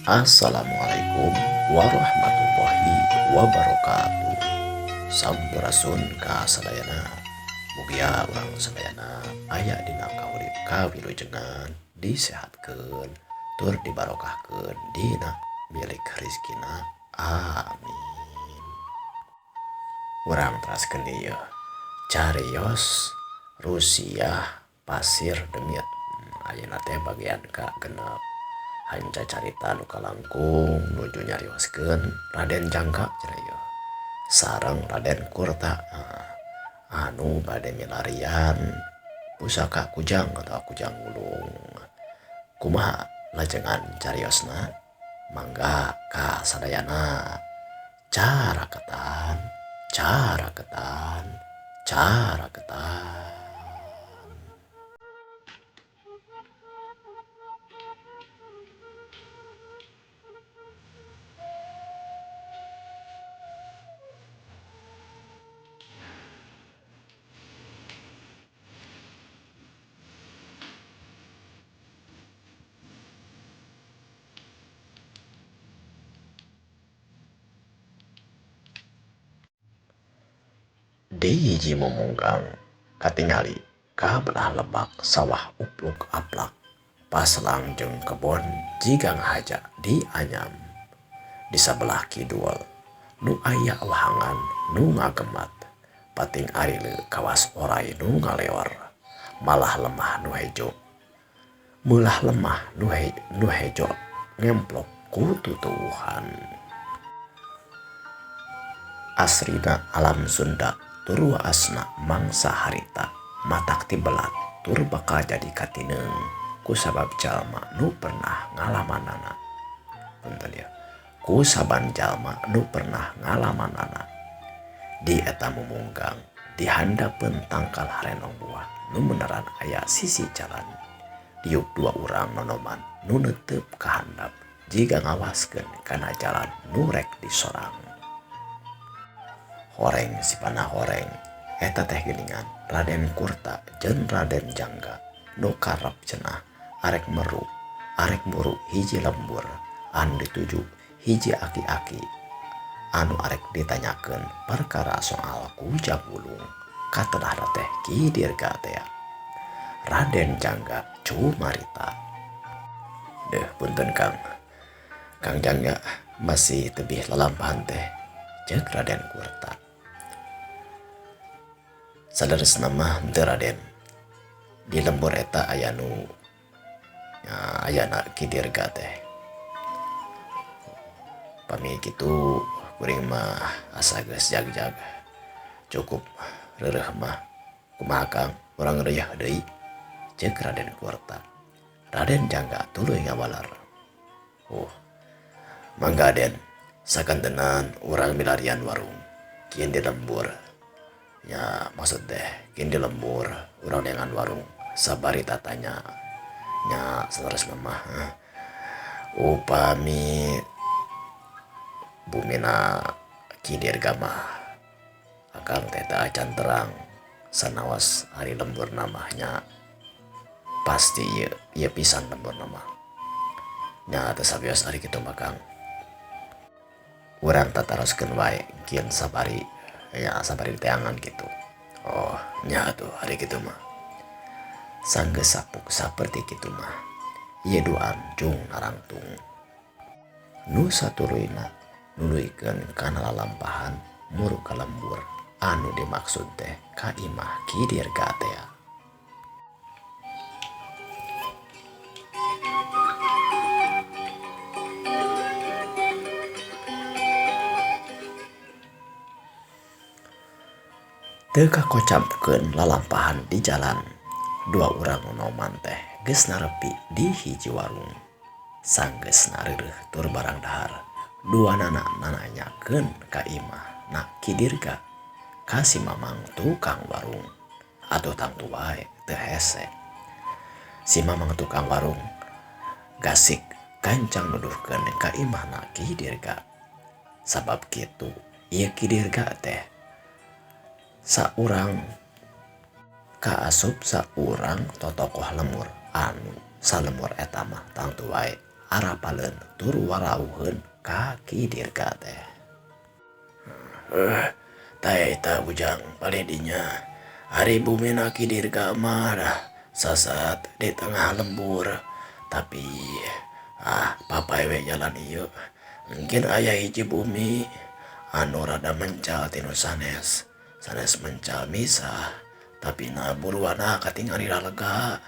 Assalamualaikum warahmatullahi wabarakatuh. Sampurasun ka sadayana. Mugia urang sadayana aya dina kaurip kawilujengan disehatkeun tur dibarokahkeun dina milik rizkina. Amin. Urang teraskeun ieu. Cariyos Rusia pasir demit. Ayeuna teh bagian ka genep. Hanca carita nu kalangkung nuju nyarioskeun Raden Jangka cenah ieu. Sareng Raden Kurta anu bade milarian pusaka Kujang atau Kujang Wulung. Kumaha lajengan cariosna? Mangga ka sadayana caraketan, caraketan, caraketan. Di hiji mumunggang katingali ka belah lebak sawah upluk aplak paslang jeung kebon jigang haja di anyam. Di sabelah kidul nu aya wahangan nu ngagemat pating arile kawas oray nu ngaleor malah lemah nu hejo mulah lemah nu hejo ngemplok ku tutuwuhan. Asrina alam Sunda tur waasna mangsa harita matak ti belat tur bakal jadi katineng kusabab jalma nu pernah ngalamanana. Punten ya. Kusaban jalma nu pernah ngalamanana. Di eta mumunggang dihandapeun tangkal harenong buah nu meneran aya sisi jalan. Diuk dua urang nonoman nu neuteup kahandap jiga ngawaskeun kana jalan nu rek disorang. Horeng sipana horeng eta teh geuningan Raden Kurta jeung Raden Jangga nu karep cenah arek muru hiji lembur anu dituju hiji aki-aki anu arek ditanyakeun perkara soal Kujang Wulung katenahna teh Ki Dirga teh. Raden Jangga cumarita. Deuh punten Kang Jangga masih tebih lalampahan teh ceuk Raden Kurta. Sadaresna mah teu Raden. Di lembur eta aya nu ayana Ki Dirga teh. Pami kitu kuring mah asa geus jag-jag. Cukup reureuh mah. Kumaha Kang? Urang reueuh deui ceuk Raden Kurta. Raden Jangga tuluy ngawalar. Mangga Den, sakantenan urang milarian warung. Kieun di lembur. Ya maksud teh kieun di lembur urang neangan warung. Sabari tatanya nya sanesna mah upami bumina Ki Dirga mah akang teh teu acan terang sanaos hari lembur namanya pasti ieu pisan lembur nama nya teu sabios ari kitu mah Kang. Urang tataroskeun wae kieun sabari teangan gitu. Oh nya tuh hari kitu mah sanggeus sapuk saperti kitu mah ieu duaan jung narangtung nu satuluyna nuluykeun kana lalampahan muru ka lembur anu dimaksud teh ka imah Ki Dirga teh. Teu kakocapkeun lalampahan di jalan. Dua urang nonoman teh geus narepi di hiji warung. Sanggeus nareureuh tur barang dahar. Duanana nanyakeun ka imah na Ki Dirga ka si mamang tukang warung. Atuh tangtu wae teu hese. Si mamang tukang warung gasik gancang nuduhkeun ka imah na Ki Dirga. Sabab kitu ieu Ki Dirga teh saurang kaasup saurang totokoh lemur anu salemur eta mah tangtu wae arapaleun tur warauheun ka Ki Dirga teh. Eta ujang paledinya hari bumina Ki Dirga mah dah sasat di tengah lembur. Tapi papai we jalan ieu mungkin aya hiji bumi anu rada mencal tinu sanes mencal misah tapi na buruana katingali lega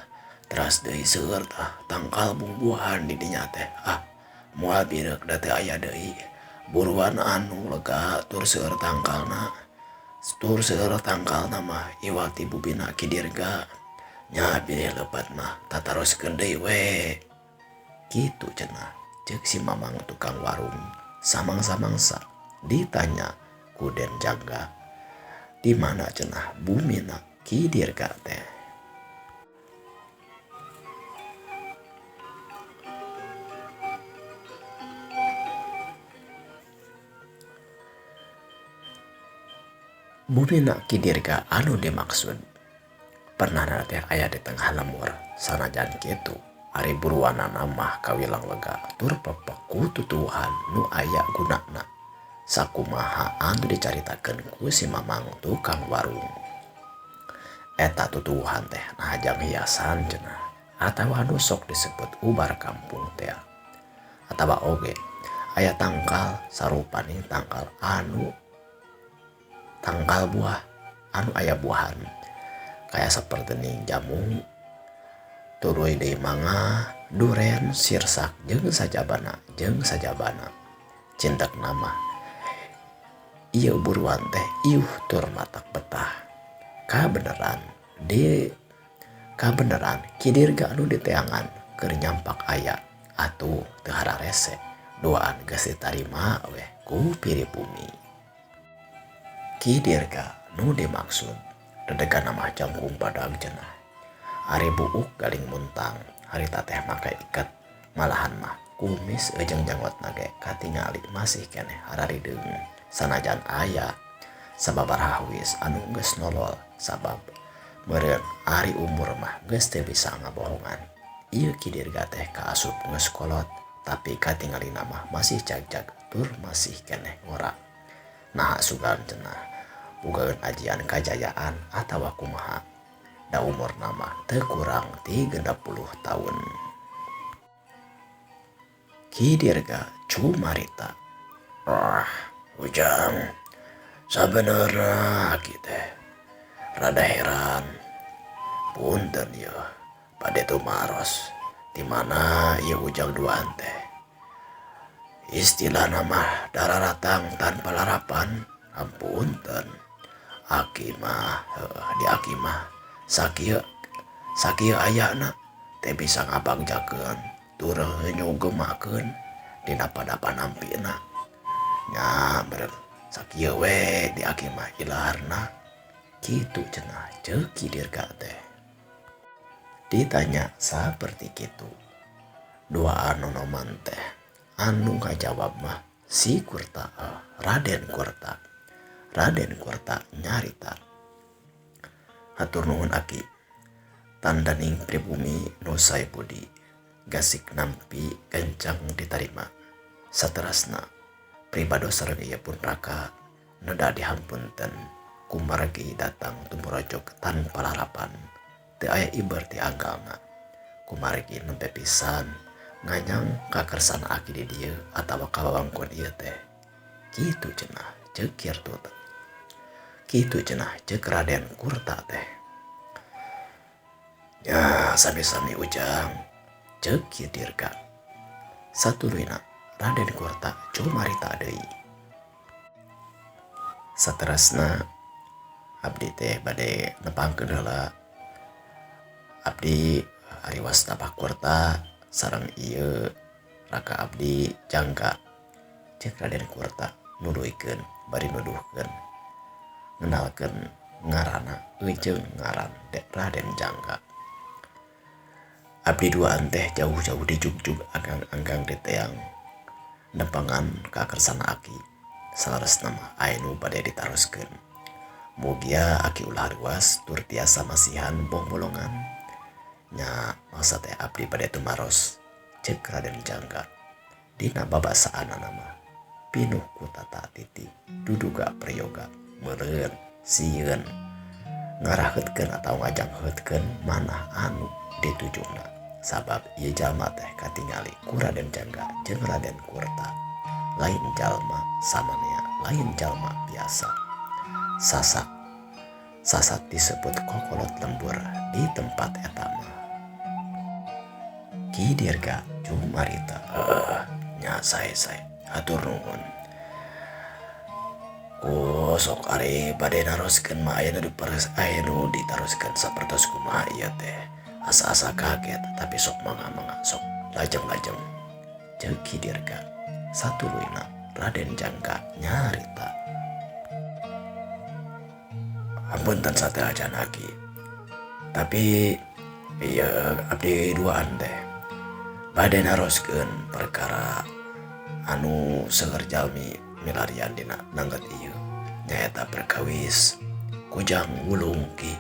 teras deui seueur tah tangkal bumbuhan di dinya teh moal bireuk da teu aya deui buruan anu lega tur seueur tangkalna mah iwati bubina Ki Dirga nya pilih lepat mah tataroskeun deui we kitu cenah ceuk si mamang tukang warung samang-samangsa ditanya ku Den Jangga di mana cenah bumina Ki Dirga teh. Bumina Ki Dirga anu dimaksud pernah teh aya di tengah lemur sanajan kitu ari buruanana mah kawilang lega tur pepeku tutuhan nu aya gunana sakumaha anu dicaritakeun ku si mamang tukang warung. Eta tutuhan teh nahajang hiasan cenah atawa anu sok disebut ubar kampung teh atawa oge aya tangkal sarupaning tangkal buah anu aya buahan kaya saperteuning jamu turuy deui mangga duren sirsak jeung sajabana cindak nama ieu buruan teh iuh tur matak betah kabeneran Ki Dirga anu diteangan keur nyampak aya atuh teu hararese doaan geus ditarima we ku piribumi. Ki Dirga nu dimaksud dedegana mah jangkung badag cenah ari buuk galing muntang harita teh make iket malahan mah kumis ejeng janggotna ge katingali masih keneh hararideung sanajan aya sababaraha wis anu geus nolol sabab meureun ari umur mah geus teu bisa ngabohongan. Ieu Ki Dirga teh kaasup geus kolot tapi katingalina mah masih jag-jag tur masih keneh ngora. Nah sugan cenah bogaeun ajian kajayaan atawa kumaha da umur nama teu kurang 30 tahun. Ki Dirga cumarita ujang sabenerna aki teh rada heran punten ieu pade tumaros di mana ieu ujang duaan teh istilahna mah dararatang tanpa larapan ampunten aki mah di aki mah sakieu ayana teh bisa ngabagjakeun tur nyugemakeun dina pada nampina nya bener sakieu we di aki mah ilaharna kitu cenah ceuk Ki Dirga teh. Ditanya saperti kitu dua anu noman teh anu ngajawab mah si Kurta Raden Kurta nyarita hatur nuhun aki tandaning pribumi nu sae budi gasik nampi kencang ditarima saterasna pribado sareng ieu pun raka neda dihampunten kumargi datang tumurojog tanpa larapan teu aya iber ti anggalna kumargi nempe pisan nganyang kakersana aki di dieu atawa kawangkon ieu teh kitu cenah ceuk Kirtuta. Kitu cenah ceuk Raden Kurta teh. Ya sami-sami ujang ceuk Ki Dirga. Satuluyna Raden Kurta cumarita deui. Saterasna abdi teh bade nepangkeun heula abdi ariwas Tapah Kurta sareng ieu raka abdi Jangga ceuk Raden Kurta nuduhkeun bari nuduhkeun ngenalkeun ngaranna eujeung ngaran Raden Jangga. Abdi duaan teh jauh-jauh dijugjug anggang diteang nepangan kakersana aki salaresna mah anu bade ditaroskeun mugia aki ulah ruas tur tiasa masihan bong bolongan nya mangsa teh abdi bade tumaros cek Raden Jangga. Dina babasaan nama pinuh ku tata titi duduga prayoga meureun sieun ngarahkeutkeun atau ngajangkeutkeun manah anu ditujuna sabab ieu jalma teh katingali ku Raden Jangga jeung Raden Kurta lain jalma samanea lain jalma biasa sasat disebut kokolot lembur di tempat eta mah. Ki Dirga Jumarita nya sae hatur nuhun ku sok ari bade naroskeun mah aya nu ditaroskeun sapertos kumaha ieu teh asa-asa kaget tapi sok mangga sok lajeng-lajeng ceuk Ki Dirga satuluyna Raden Jangga nyarita. Ampunten sateuacan Aki tapi ieu abdi duaan teh bade naroskeun perkara anu seueur jalmi milarian dina nangget ieu nyaeta perkawis Kujang Wulung Ki.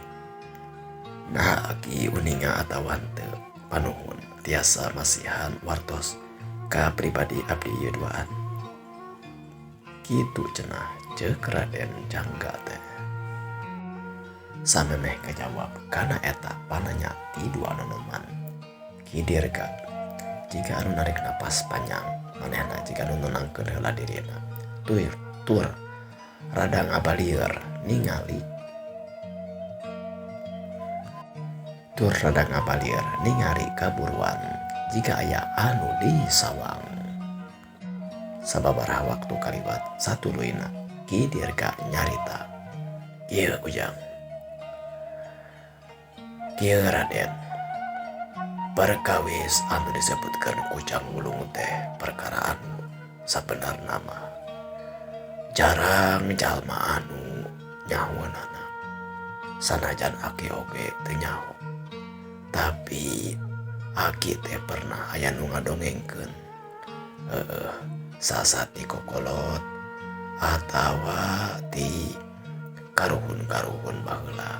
Nah Ki uninga atawa teu panuhun tiasa masihan wartos ka pribadi abdi ieu duaan. Kitu cenah ceuk Raden Jangga teh. Samemeh kajawab kana eta pananya ti dua nonoman. Ki Dirga jika anu narik napas panjang manehna jika anu nenangkeun heula dirina tur rada ngabalieur ningali kaburuan jika aya anu disawang. Sababaraha waktu kaliwat satuluyna Ki Dirga nyarita. Ieu Ujang kieu Raden perkawis anu disebutkeun Kujang Wulung teh perkara anu sabenerna mah jarang jalma anu nyahoanana sanajan Aki oge teu nyaho tapi Aki teh pernah aya nu ngadongengkeun sasat ti kokolot atawa ti karuhun-karuhun baheula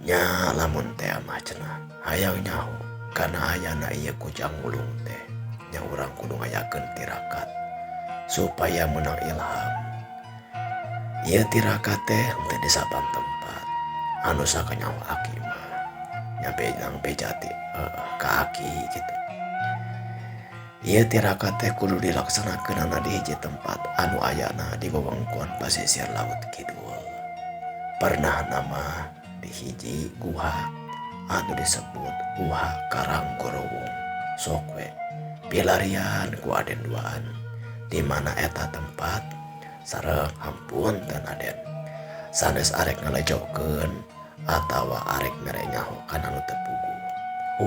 nya lamun teh mah cenah hayang nyaho kana ayana ieu Kujang Wulung teh nya urang kudu ngayakeun tirakat supaya meunang ilham. Ieu tirakat teh teu di saban tempat anu sakanyaho Aki mah nya bejati ka Aki gitu. Ieu tirakat teh kudu dilaksanakeunana di hiji tempat anu ayana di wewengkon pasisir laut kidul. Pernah nama di hiji guha anu disebut Guha Karanggorowong sok we pilarian ku Aden duaan di mana eta tempat sareng hampunten Aden sanes arek ngalejokeun atawa arek mere nyaho kana nu teu pugu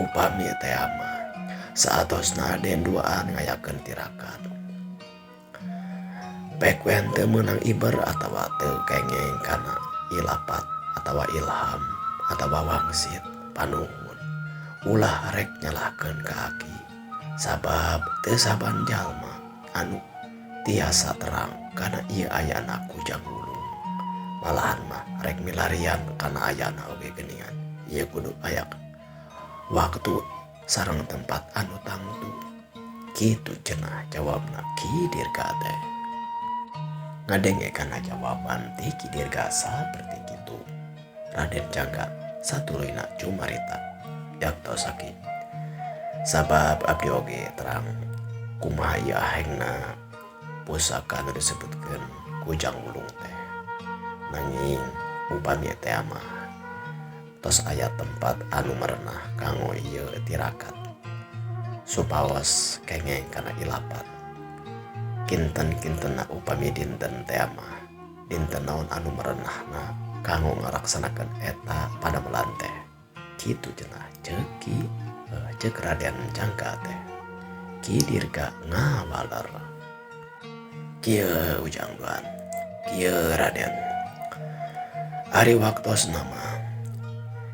upami teh mah saatosna Aden duaan ngayakeun tirakat pek wen teu meunang iber atawa teu kengeng kana ilapat atawa ilham atawa wangsit panuhun ulah rek nyalahkeun ka Aki sabab teu saban jalma anu tiasa terang kana ieu ayana Kujang Wulung malahan mah rek milarian kana ayana oge geuningan ieu kudu aya waktu sareng tempat anu tangtu kitu cenah jawabna Ki Dirga teh. Ngadenge kana jawaban ti Ki Dirga saperti kitu Raden Jangga satuluyna Jumarita yaktos Aki sabab abdi oge terang kumaha ieu ahengna pusaka anu disebutkeun Kujang Wulung teh nanging upami teh mah tos aya tempat anu merenah kanggo ieu tirakat supaos kengeng kana ilapat kinten-kintenna upami dinten teh mah dinten naon anu merenahna kanggo ngaraksanakeun eta padamelan teh kitu cenah ceuk Raden Jangga teh. Ki Dirga ngawaler kieu Ujang duan kieu Raden ari waktosna mah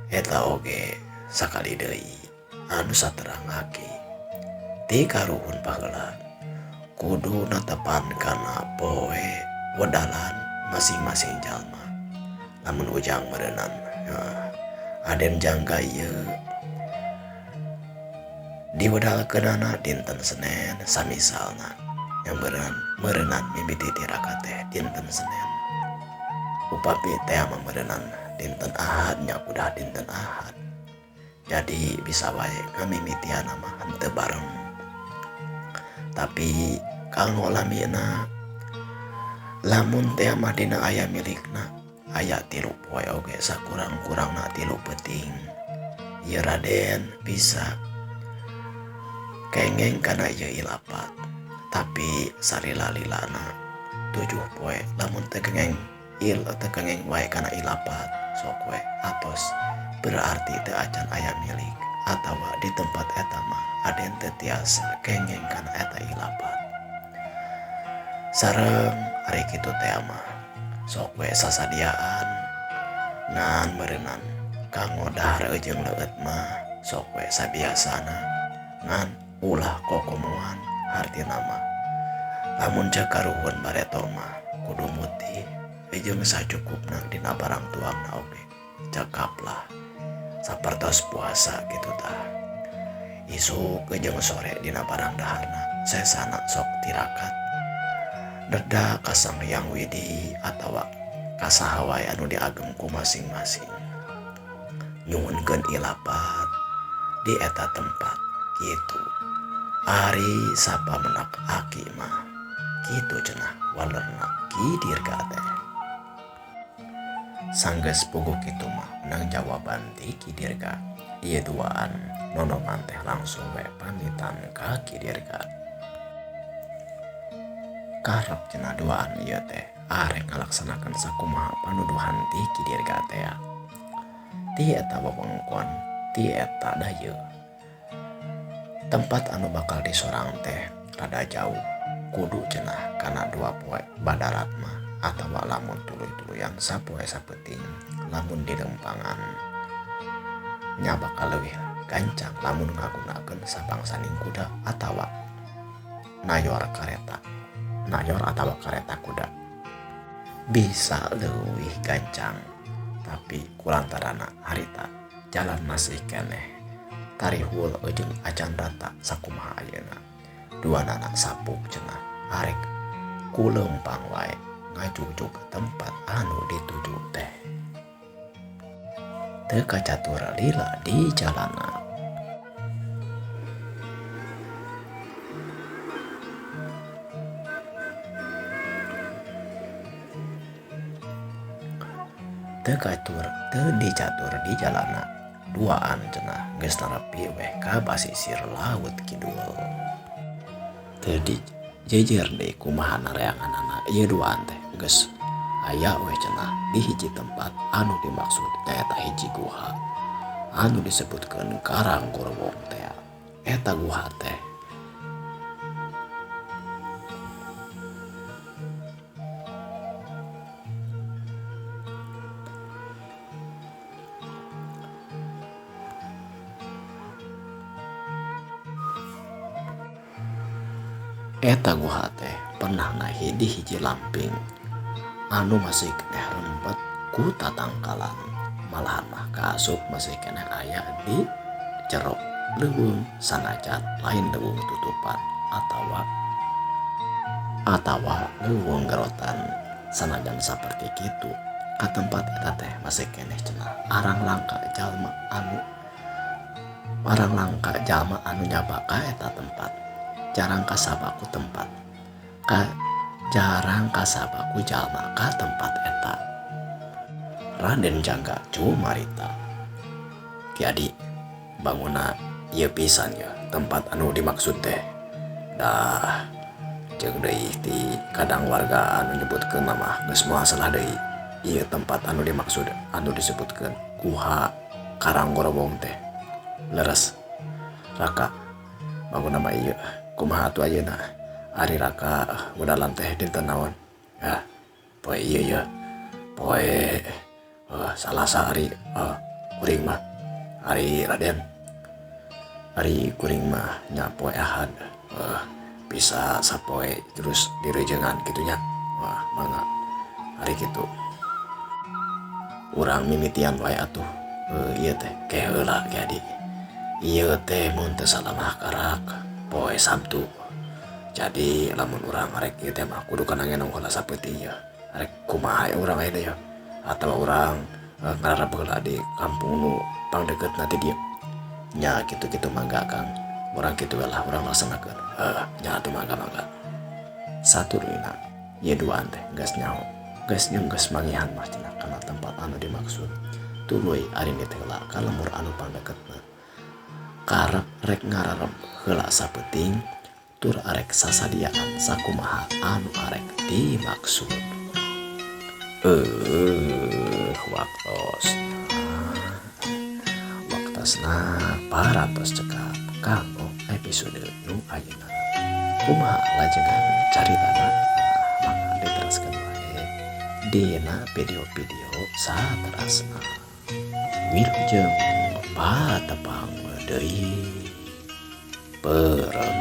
eta oge sakali deui anu saterang Aki ti karuhun baheula kudu natepan kana poe wedalan masing-masing jalma lamun Ujang meureunan Aden Jangga ieu diwedalkeunana dinten Senin samisalna yang merenang mimiti tirakat teh dinten Senin upami teh merenang dinten Ahad nya udah dinten Ahad jadi bisa wae ngamimitian mah henteu bareng tapi kanggo lamina lamun teh mah dina aya milikna aya 3 poe oge sakurang-kurangna 3 peuting ieu Raden bisa kengeng kana ieu ilapat tapi sarililana 7 poe lamun teu kengeng wae kana ilapat sok we atos berarti teu acan aya milik atawa di tempat eta mah aden teu tiasa kengeng kana eta ilapat sareng ari kitu teh mah sok we sasadiaan ngan meureunnan kanggo dahar jeung leuet mah sok we sabiasana ngan ulah kokomoan hartina mah lamun cek karuhun bareto mah kudu mutih jeung sacukupna dina barang tuangna oge cekaplah sapertos puasa kitu tah isuk jeung sore dina barang daharna sesana sok tirakat deda ka Sang Hyang Widi atawa ka saha wae anu diagem ku masing-masing nyuhunkeun ilapat di eta tempat kitu ari sapa menak aki mah kitu cenah walerna Ki teh sanggeus puguh kitu mah menang jawaban ti Ki Dirga ieu duaan nonoman teh langsung we pamitan ka Ki Dirga karep cenah duaan ieu teh arek ngalaksanakeun sakumaha panuduhan ti Ki Dirga teh ti eta wewengkon ti eta dayeuh tempat anu bakal disorang teh rada jauh kudu cenah kana 2 poe badarat mah atawa lamun tuluy-tuluyan sapoe sapeuting lamun di rempangan nya bakal leuwih gancang lamun ngagunakeun sapangsaning kuda atawa nayor atawa kareta kuda bisa leuwih gancang tapi kulantarana harita jalan masih keneh tarihul jeung acan rata sakumaha ayeuna duanana sapuk cenah arek kulempang wae ngajujuk ke tempat anu dituju teh teu kacatur lila di jalanan teu dicatur di jalanan duaan cenah geus nepi weh ka basisir laut kidul teu jejer deui kumaha nareanganana ieu duaan teh geus aya we cenah di hiji tempat anu dimaksud nyaeta hiji guha anu disebutkeun Karang Gorwong teh eta guha teh pernah nahi di hiji lamping anu masih keneh rempet ku tatangkalan malahan mah kaasup masih keneh aya di jero leuweung sanajan lain leuweung tutupan atawa leuweung gerotan sanajan saperti kitu ka tempat eta teh masih keneh cenah arang langka jalma anu nyaba ka eta tempat jarang kasabaku jalma ka tempat eta Raden Jangga Cumarita jadi banguna ieu pisan ya tempat anu dimaksud teh dah jeung deui ti kadang warga anu nyebutkeun mah geus moal salah deui ieu tempat anu dimaksud anu disebutkeun Guha Karang Gorwong teh leres raka banguna mah ieu kumaha atuh ayeuna ari raka udalan teh dinten naon ya poe ieu ya poe salasa ari kuring mah ari Raden ari kuring mah nya poe Ahad bisa sapoe terus direjengan gitunya wah mangga ari kitu urang mimitian wae atuh ieu teh ke heula jadi Iya teh mun teu salah mah karak poe Sabtu. Jadi lamun urang rek ieu teh mah kudu kana ngenong heula sapeutinya. Rek kumaha urang aya ya. Atawa urang ngararep heula di kampung nu pangdeukeut nanti dia. Nya kitu-kitu mangga Kang. Urang kitu lah urang laksanakeun. Nya atuh mangga-mangga. Saturina ieu duaan teh geus nyaho. Geus geus mangihan mah cenah kana tempat anu dimaksud. Tuluy ari ni teh heula ka lemur anu pangdeukeutna. Karep rek ngararep heula sapeuting tur arek sasadiaan sakumaha anu arek dimaksud. Waktosna parantos cekap kanggo episode nu ayeuna. Kumaha lajengan caritana mangga diteraskeun wae dina video-video saterasna. Wilujeng patepang deui. Perang